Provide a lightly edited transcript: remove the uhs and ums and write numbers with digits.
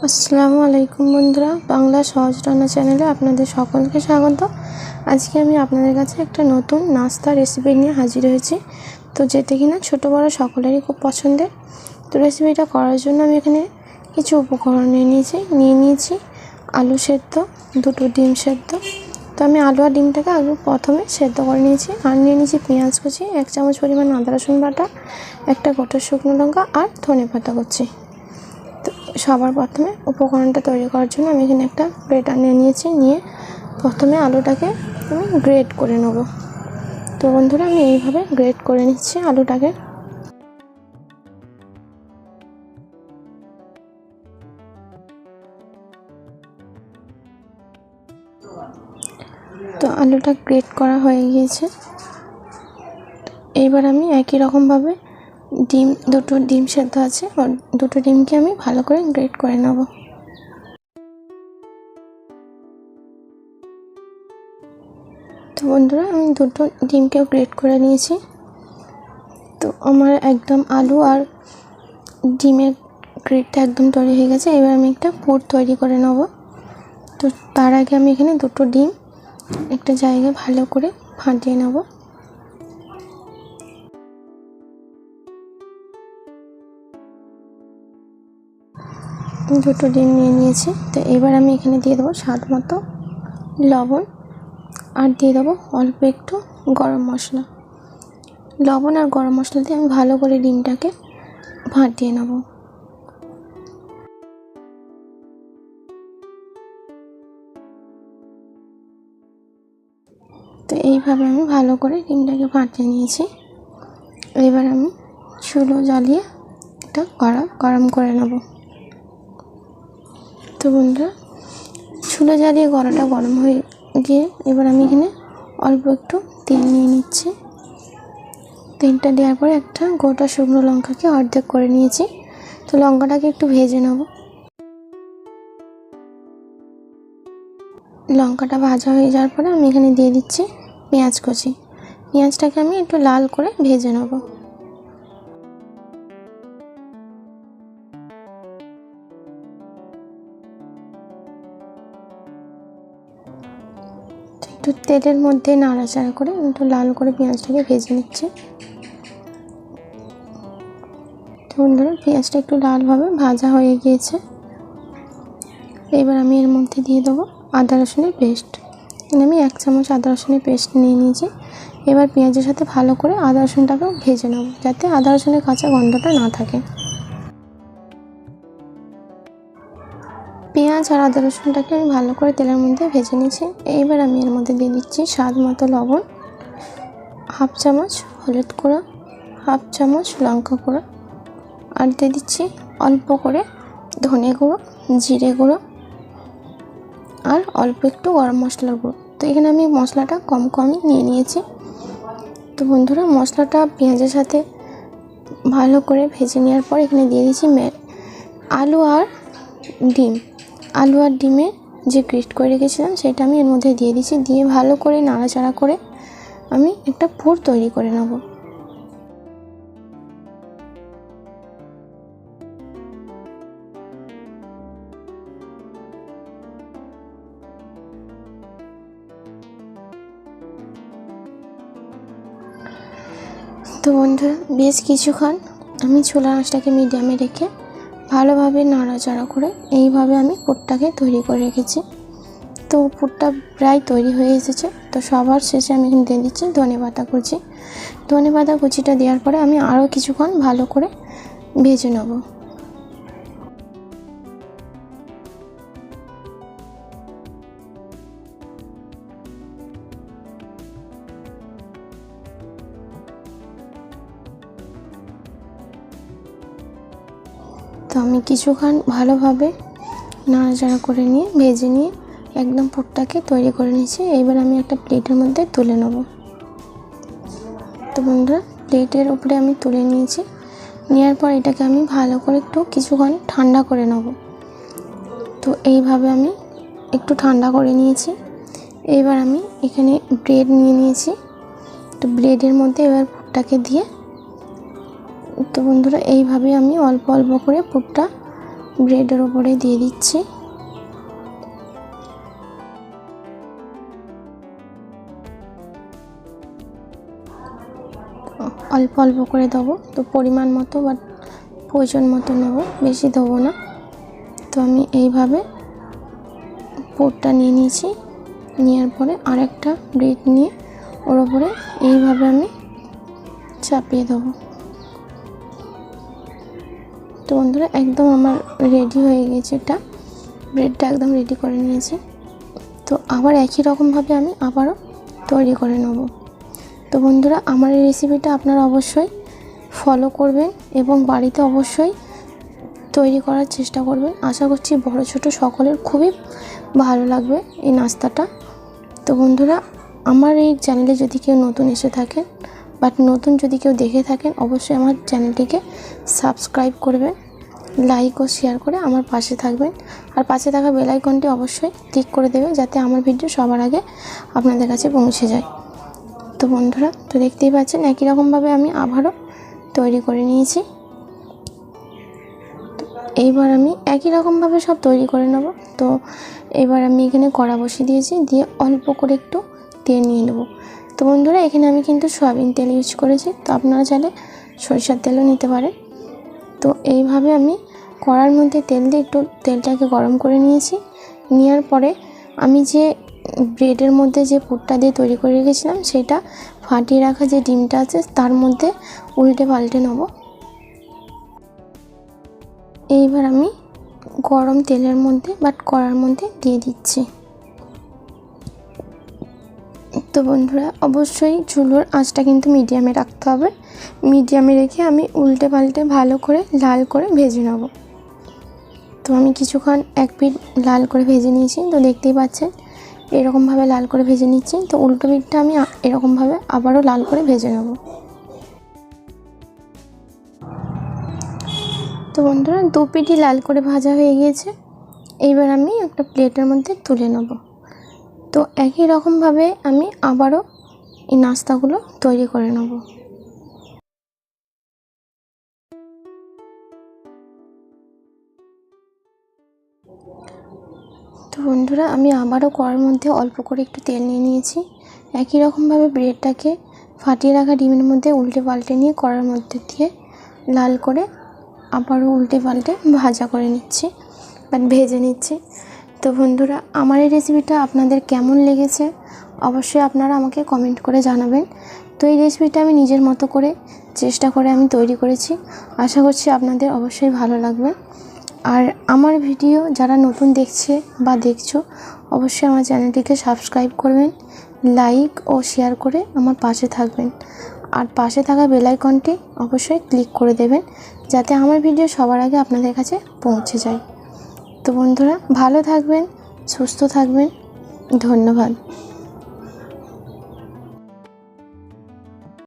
আসসালামু আলাইকুম বন্ধুরা, বাংলা সহজ রান্না চ্যানেলে আপনাদের সকলকে স্বাগত। আজকে আমি আপনাদের কাছে একটা নতুন নাস্তা রেসিপি নিয়ে হাজির হয়েছি, তো যেতে কিনা ছোটো বড়ো সকলেরই খুব পছন্দের। তো রেসিপিটা করার জন্য আমি এখানে কিছু উপকরণ নিয়ে নিয়েছি আলু সেদ্ধ, দুটো ডিম সেদ্ধ। তো আমি আলু আর ডিমটাকে আগে প্রথমে সেদ্ধ করে নিয়েছি। আর নিয়ে নিয়েছি পেঁয়াজ কুচি, 1 চামচ পরিমাণ আদা রসুন বাটা, একটা গোটা শুকনো লঙ্কা আর ধনে পাতা কুচি। তো সবার প্রথমে উপকরণটা তৈরি করার জন্য আমি এখানে একটা গ্রেটার নিয়ে প্রথমে আলুটাকে আমি গ্রেট করে নেব। তো বন্ধুরা, আমি এইভাবে গ্রেট করে নিচ্ছি আলুটাকে। তো আলুটা গ্রেট করা হয়ে গিয়েছে। এইবার আমি একই রকমভাবে দুটো ডিম সেদ্ধ আছে, দুটো ডিমকে আমি ভালো করে গ্রেট করে নেব। তো বন্ধুরা, আমি দুটো ডিমকেও গ্রেট করে নিয়েছি। তো আমার একদম আলু আর ডিমের গ্রেটটা একদম তৈরি হয়ে গেছে। এবার আমি একটা পুর তৈরি করে নেব। তো তার আগে আমি এখানে দুটো ডিম একটা জায়গায় ভালো করে ফাটিয়ে নেব। দুটো ডিম নিয়ে নিয়েছি। তো এবার আমি এখানে দিয়ে দেবো স্বাদ মতো লবণ, আর দিয়ে দেবো অল্প একটু গরম মশলা। লবণ আর গরম মশলা দিয়ে আমি ভালো করে ডিমটাকে ফাটিয়ে নেব। তো এইভাবে আমি ভালো করে ডিমটাকে ফাটিয়ে নিয়েছি। এবার আমি চুলো জ্বালিয়ে এটা গরম করে নেব। তো বন্ধুরা, চুলো জ্বালিয়ে কড়াটা গরম হয়ে গিয়ে এবার আমি এখানে অল্প একটু তেল নিয়ে নিচ্ছি। তেলটা দেওয়ার পরে একটা গোটা শুকনো লঙ্কাকে অর্ধেক করে নিয়েছি। তো লঙ্কাটাকে একটু ভেজে নেব। লঙ্কাটা ভাজা হয়ে যাওয়ার পরে আমি এখানে দিয়ে দিচ্ছি পেঁয়াজ কুচি। পেঁয়াজটাকে আমি একটু লাল করে ভেজে নেব। একটু তেলের মধ্যে নাড়াচাড়া করে একটু লাল করে পেঁয়াজটাকে ভেজে নিচ্ছি। বন্ধুরা, পেঁয়াজটা একটু লালভাবে ভাজা হয়ে গিয়েছে। এবার আমি এর মধ্যে দিয়ে দেবো আদা রসুনের পেস্ট। আমি 1 চামচ আদা রসুনের পেস্ট নিয়ে নিয়েছি। এবার পেঁয়াজের সাথে ভালো করে আদা রসুনটাকেও ভেজে নেব, যাতে আদা রসুনের কাঁচা গন্ধটা না থাকে। পেঁয়াজ আর আদা রসুনটাকে আমি ভালো করে তেলের মধ্যে ভেজে নিয়েছি। এইবার আমি এর মধ্যে দিয়ে দিচ্ছি স্বাদ মতো লবণ, 1/2 চামচ হলুদ গুঁড়ো, 1/2 চামচ লঙ্কা গুঁড়ো, আর দিয়ে দিচ্ছি অল্প করে ধনে গুঁড়ো, জিরে গুঁড়ো, আর অল্প একটু গরম মশলার গুঁড়ো। তো এখানে আমি মশলাটা কমই নিয়ে নিয়েছি। তো বন্ধুরা, মশলাটা পেঁয়াজের সাথে ভালো করে ভেজে নেওয়ার পর এখানে দিয়ে দিচ্ছি আলু আর ডিমের যে গ্রেট করে রেখেছিলাম সেটা আমি এর মধ্যে দিয়ে দিচ্ছি। দিয়ে ভালো করে নাড়াচাড়া করে আমি একটা পুর তৈরি করে নেব। তো বন্ধুরা, বেশ কিছুক্ষণ আমি চুলার আঁচটাকে মিডিয়ামে রেখে ভালোভাবে নাড়াচাড়া করে এইভাবে আমি পুরটাকে তৈরি করে রেখেছি। তো পুরটা প্রায় তৈরি হয়ে এসেছে। তো সবার শেষে আমি এখানে দিয়ে দিচ্ছি ধনে পাতা কুচিটা দেওয়ার পরে আমি আরও কিছুক্ষণ ভালো করে ভেজে নেব। তো আমি কিছুক্ষণ ভালোভাবে নাড়াচাড়া করে ভেজে নিয়ে একদম পুরটাকে তৈরি করে নিয়েছি। এইবার আমি একটা প্লেটের মধ্যে তুলে নেব। তো বন্ধুরা, প্লেটের উপরে আমি তুলে নিয়েছি। নেওয়ার পর এটাকে আমি ভালো করে একটু কিছুক্ষণ ঠান্ডা করে নেব। তো এইভাবে আমি একটু ঠান্ডা করে নিয়েছি। এইবার আমি এখানে ব্রেড নিয়ে নিয়েছি। তো ব্রেডের মধ্যে এবার পুরটাকে দিয়ে, তো বন্ধুরা, এইভাবে আমি অল্প করে পুরটা ব্রেডের ওপরে দিয়ে দিচ্ছি। অল্প অল্প করে দেবো, তো পরিমাণ মতো বা প্রয়োজন মতো নেবো, বেশি দেবো না। তো আমি এইভাবে পুরটা নিয়ে নিয়েছি। নেওয়ার পরে আরেকটা ব্রেড নিয়ে ওর ওপরে এইভাবে আমি চাপিয়ে দেবো। তো বন্ধুরা একদম আমার রেডি হয়ে গেছে, এটা ব্রেডটা একদম রেডি করে নিয়েছি। তো আবার একই রকমভাবে আমি আবারও তৈরি করে নেব। তো বন্ধুরা আমার এই রেসিপিটা আপনারা অবশ্যই ফলো করবেন এবং বাড়িতে অবশ্যই তৈরি করার চেষ্টা করবেন। আশা করছি বড় ছোট সকলের খুবই ভালো লাগবে এই নাস্তাটা। তো বন্ধুরা আমার এই চ্যানেলে যদি কেউ নতুন এসে থাকেন বা নতুন যদি কেউ দেখে থাকেন, অবশ্যই আমার চ্যানেলটিকে সাবস্ক্রাইব করবেন, লাইক ও শেয়ার করে আমার পাশে থাকবেন। আর পাশে থাকা বেল আইকনটি অবশ্যই ক্লিক করে দেবে, যাতে আমার ভিডিও সবার আগে আপনাদের কাছে পৌঁছে যায়। তো বন্ধুরা তো দেখতেই পাচ্ছেন একই রকমভাবে আমি আবারও তৈরি করে নিয়েছি। এইবার আমি একই রকমভাবে সব তৈরি করে নেব। তো এবার আমি এখানে কড়া বসিয়ে দিয়েছি, দিয়ে অল্প করে একটু তেল নিয়ে নেব। তো বন্ধুরা এখানে আমি কিন্তু সয়াবিন তেল ইউজ করেছি, তো আপনারা চাইলে সরিষার তেলও নিতে পারেন। তো এইভাবে আমি কড়ার মধ্যে তেল দিয়ে একটু তেলটাকে গরম করে নিয়েছি। নেওয়ার পরে আমি যে ব্রেডের মধ্যে যে পুরটা দিয়ে তৈরি করে রেখেছিলাম, সেটা ফাটিয়ে রাখা যে ডিমটা আছে তার মধ্যে উল্টে পাল্টে নেব। এইবার আমি গরম তেলের মধ্যে বা কড়ার মধ্যে দিয়ে দিচ্ছি। তো বন্ধুরা অবশ্যই চুলোর আঁচটা কিন্তু মিডিয়ামে রাখতে হবে। মিডিয়ামে রেখে আমি উল্টে পাল্টে ভালো করে লাল করে ভেজে নেব। তো আমি কিছুক্ষণ এক পিঠ লাল করে ভেজে নিয়েছি। তো দেখতেই পাচ্ছেন এরকমভাবে লাল করে ভেজে নিচ্ছি। তো উল্টো পিঠটা আমি এরকমভাবে আবারও লাল করে ভেজে নেব। তো বন্ধুরা দু পিঠই লাল করে ভাজা হয়ে গিয়েছে। এইবার আমি একটা প্লেটের মধ্যে তুলে নেব। তো একই রকমভাবে আমি আবারও এই নাস্তাগুলো তৈরি করে নেব। তো বন্ধুরা আমি আবারও কড়ার মধ্যে অল্প করে একটু তেল নিয়ে নিয়েছি। একই রকমভাবে ব্রেডটাকে ফাটিয়ে রাখা ডিমের মধ্যে উল্টে পাল্টে নিয়ে কড়ার মধ্যে দিয়ে লাল করে আবারও উল্টে পাল্টে ভাজা করে নিচ্ছি বা ভেজে নিচ্ছি। তো বন্ধুরা আমার এই রেসিপিটা আপনাদের কেমন লেগেছে অবশ্যই আপনারা আমাকে কমেন্ট করে জানাবেন। তো এই রেসিপিটা আমি নিজের মতো করে চেষ্টা করে আমি তৈরি করেছি। আশা করছি আপনাদের অবশ্যই ভালো লাগবে। আর আমার ভিডিও যারা নতুন দেখছে বা দেখছো, অবশ্যই আমার চ্যানেলটিকে সাবস্ক্রাইব করবেন, লাইক ও শেয়ার করে আমার পাশে থাকবেন। আর পাশে থাকা বেল আইকনটি অবশ্যই ক্লিক করে দেবেন, যাতে আমার ভিডিও সবার আগে আপনাদের কাছে পৌঁছে যায়। তো বন্ধুরা ভালো থাকবেন, সুস্থ থাকবেন, ধন্যবাদ।